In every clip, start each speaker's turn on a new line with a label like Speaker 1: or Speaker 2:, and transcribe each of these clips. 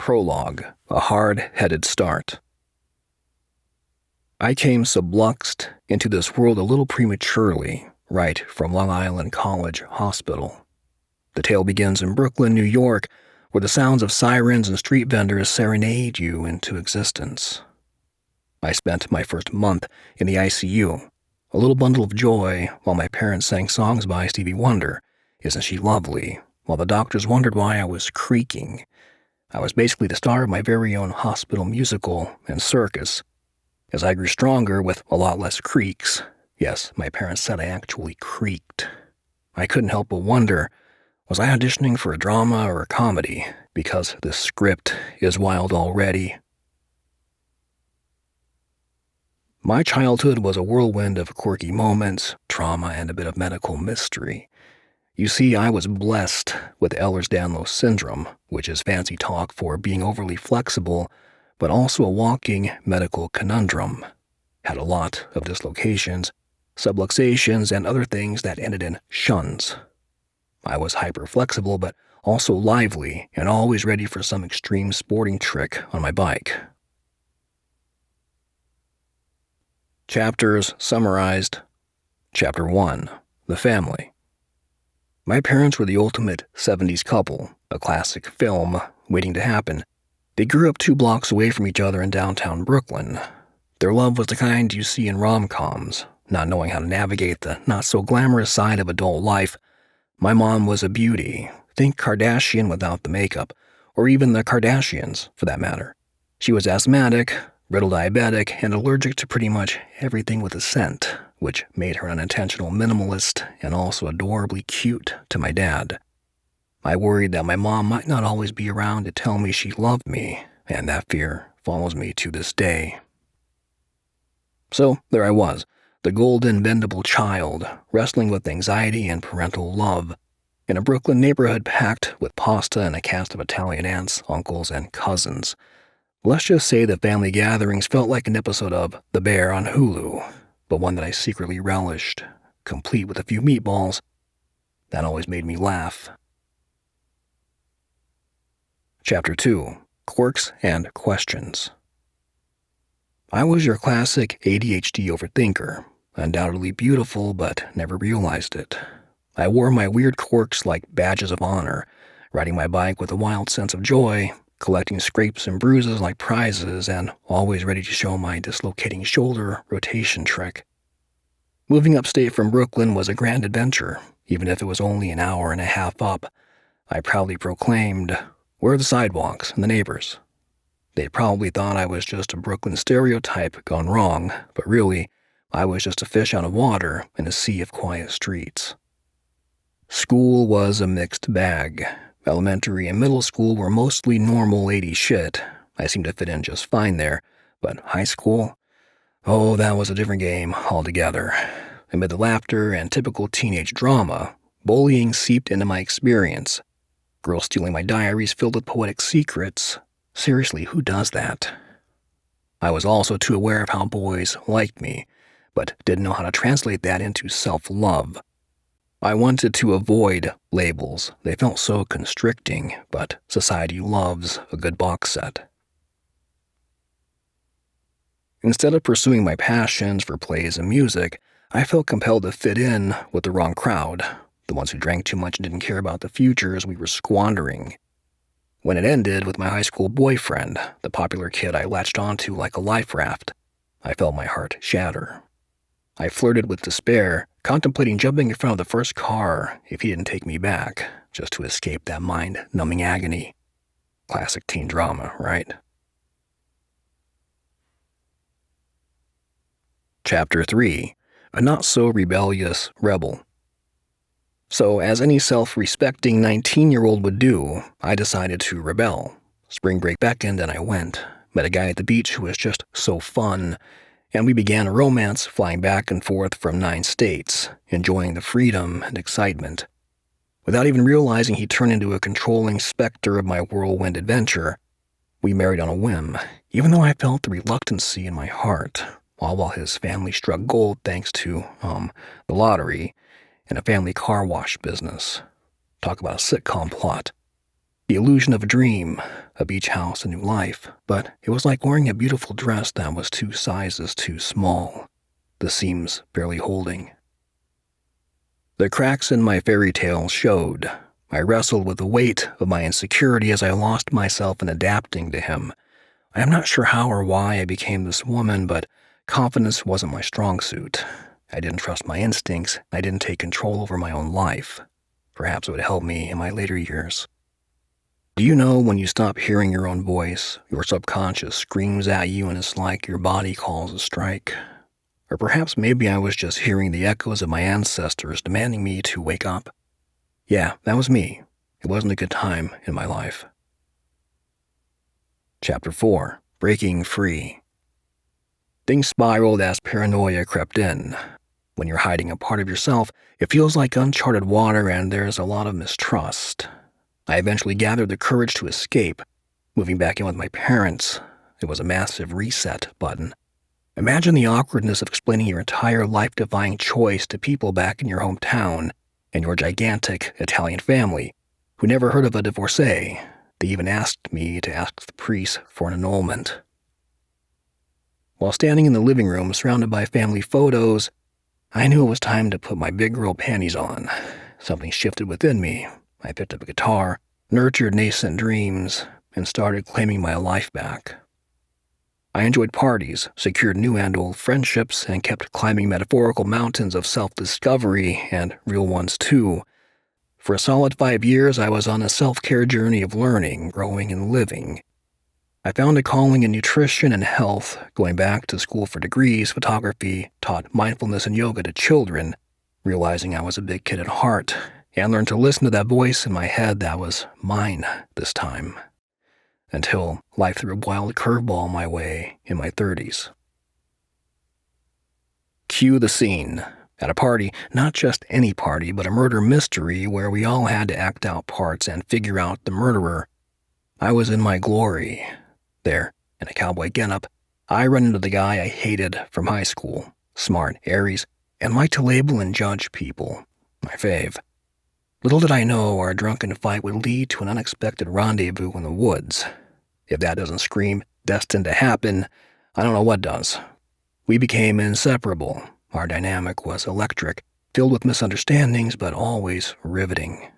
Speaker 1: Prologue, a hard-headed start. I came subluxed into this world a little prematurely, right from Long Island College Hospital. The tale begins in Brooklyn, New York, where the sounds of sirens and street vendors serenade you into existence. I spent my first month in the ICU, a little bundle of joy, while my parents sang songs by Stevie Wonder, "Isn't She Lovely?" while the doctors wondered why I was creaking. I was basically the star of my very own hospital musical and circus. As I grew stronger with a lot less creaks, yes, my parents said I actually creaked, I couldn't help but wonder, was I auditioning for a drama or a comedy? Because this script is wild already. My childhood was a whirlwind of quirky moments, trauma, and a bit of medical mystery. You see, I was blessed with Ehlers-Danlos syndrome, which is fancy talk for being overly flexible, but also a walking medical conundrum. Had a lot of dislocations, subluxations, and other things that ended in shuns. I was hyper-flexible, but also lively and always ready for some extreme sporting trick on my bike. Chapters summarized. Chapter 1. The Family. My parents were the ultimate 70s couple, a classic film waiting to happen. They grew up 2 blocks away from each other in downtown Brooklyn. Their love was the kind you see in rom-coms, not knowing how to navigate the not-so-glamorous side of adult life. My mom was a beauty. Think Kardashian without the makeup, or even the Kardashians, for that matter. She was asthmatic, brittle diabetic, and allergic to pretty much everything with a scent, which made her an unintentional minimalist and also adorably cute to my dad. I worried that my mom might not always be around to tell me she loved me, and that fear follows me to this day. So there I was, the golden bendable child, wrestling with anxiety and parental love, in a Brooklyn neighborhood packed with pasta and a cast of Italian aunts, uncles, and cousins. Let's just say the family gatherings felt like an episode of The Bear on Hulu, but one that I secretly relished, complete with a few meatballs. That always made me laugh. Chapter 2. Quirks and Questions. I was your classic ADHD overthinker, undoubtedly beautiful but never realized it. I wore my weird quirks like badges of honor, riding my bike with a wild sense of joy, collecting scrapes and bruises like prizes, and always ready to show my dislocating shoulder rotation trick. Moving upstate from Brooklyn was a grand adventure, even if it was only an hour and a half up. I proudly proclaimed, "Where are the sidewalks and the neighbors?" They probably thought I was just a Brooklyn stereotype gone wrong, but really, I was just a fish out of water in a sea of quiet streets. School was a mixed bag. Elementary and middle school were mostly normal lady shit. I seemed to fit in just fine there, but high school? Oh, that was a different game altogether. Amid the laughter and typical teenage drama, bullying seeped into my experience. Girls stealing my diaries filled with poetic secrets. Seriously, who does that? I was also too aware of how boys liked me, but didn't know how to translate that into self-love. I wanted to avoid labels. They felt so constricting, but society loves a good box set. Instead of pursuing my passions for plays and music, I felt compelled to fit in with the wrong crowd, the ones who drank too much and didn't care about the futures we were squandering. When it ended with my high school boyfriend, the popular kid I latched onto like a life raft, I felt my heart shatter. I flirted with despair, contemplating jumping in front of the first car if he didn't take me back, just to escape that mind-numbing agony. Classic teen drama, right? Chapter 3. A not-so-rebellious rebel. So, as any self-respecting 19-year-old would do, I decided to rebel. Spring break beckoned and I went. Met a guy at the beach who was just so fun, and we began a romance flying back and forth from 9 states, enjoying the freedom and excitement. Without even realizing he turned into a controlling specter of my whirlwind adventure, we married on a whim, even though I felt the reluctancy in my heart, all while his family struck gold thanks to, the lottery, and a family car wash business. Talk about a sitcom plot. The illusion of a dream, a beach house, a new life, but it was like wearing a beautiful dress that was 2 sizes too small, the seams barely holding. The cracks in my fairy tale showed. I wrestled with the weight of my insecurity as I lost myself in adapting to him. I am not sure how or why I became this woman, but confidence wasn't my strong suit. I didn't trust my instincts. I didn't take control over my own life. Perhaps it would help me in my later years. Do you know when you stop hearing your own voice, your subconscious screams at you and it's like your body calls a strike? Or perhaps maybe I was just hearing the echoes of my ancestors demanding me to wake up. Yeah, that was me. It wasn't a good time in my life. Chapter 4. Breaking Free. Things spiraled as paranoia crept in. When you're hiding a part of yourself, it feels like uncharted water and there's a lot of mistrust. I eventually gathered the courage to escape, moving back in with my parents. It was a massive reset button. Imagine the awkwardness of explaining your entire life-defying choice to people back in your hometown and your gigantic Italian family, who never heard of a divorcee. They even asked me to ask the priest for an annulment. While standing in the living room surrounded by family photos, I knew it was time to put my big girl panties on. Something shifted within me. I picked up a guitar, nurtured nascent dreams, and started claiming my life back. I enjoyed parties, secured new and old friendships, and kept climbing metaphorical mountains of self-discovery, and real ones too. For a solid 5 years, I was on a self-care journey of learning, growing, and living. I found a calling in nutrition and health, going back to school for degrees, photography, taught mindfulness and yoga to children, realizing I was a big kid at heart, and learned to listen to that voice in my head that was mine this time. Until life threw a wild curveball my way in my 30s. Cue the scene. At a party, not just any party, but a murder mystery where we all had to act out parts and figure out the murderer. I was in my glory. There, in a cowboy getup, I run into the guy I hated from high school. Smart, Aries, and liked to label and judge people. My fave. Little did I know our drunken fight would lead to an unexpected rendezvous in the woods. If that doesn't scream destined to happen, I don't know what does. We became inseparable. Our dynamic was electric, filled with misunderstandings, but always riveting.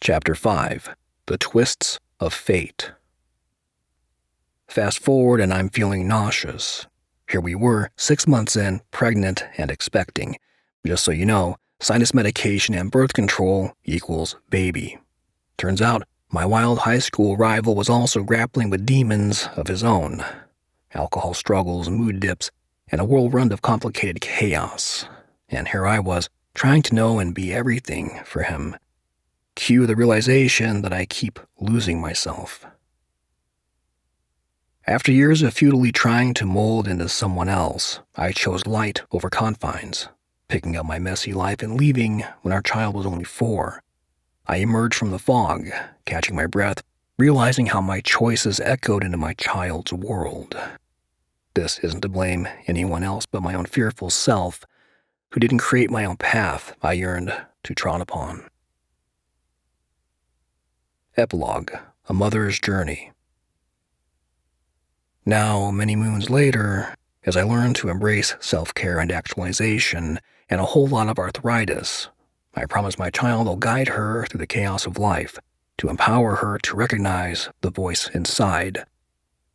Speaker 1: Chapter 5. The Twists of Fate. Fast forward and I'm feeling nauseous. Here we were, 6 months in, pregnant and expecting. Just so you know, sinus medication and birth control equals baby. Turns out, my wild high school rival was also grappling with demons of his own. Alcohol struggles, mood dips, and a whirlwind of complicated chaos. And here I was, trying to know and be everything for him. Cue the realization that I keep losing myself. After years of futilely trying to mold into someone else, I chose light over confines, picking up my messy life and leaving when our child was only 4. I emerged from the fog, catching my breath, realizing how my choices echoed into my child's world. This isn't to blame anyone else but my own fearful self, who didn't create my own path I yearned to trod upon. Epilogue: A Mother's Journey. Now, many moons later, as I learn to embrace self-care and actualization and a whole lot of arthritis, I promise my child I'll guide her through the chaos of life, to empower her to recognize the voice inside.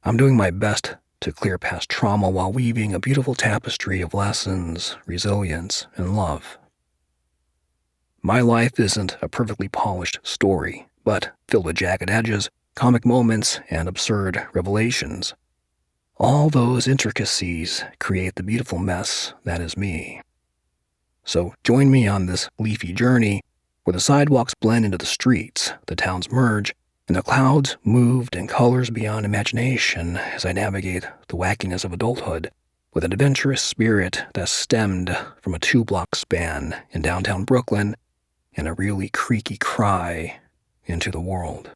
Speaker 1: I'm doing my best to clear past trauma while weaving a beautiful tapestry of lessons, resilience, and love. My life isn't a perfectly polished story, but filled with jagged edges, comic moments, and absurd revelations. All those intricacies create the beautiful mess that is me. So join me on this leafy journey where the sidewalks blend into the streets, the towns merge, and the clouds moved in colors beyond imagination as I navigate the wackiness of adulthood with an adventurous spirit that stemmed from a 2-block span in downtown Brooklyn and a really creaky cry into the world.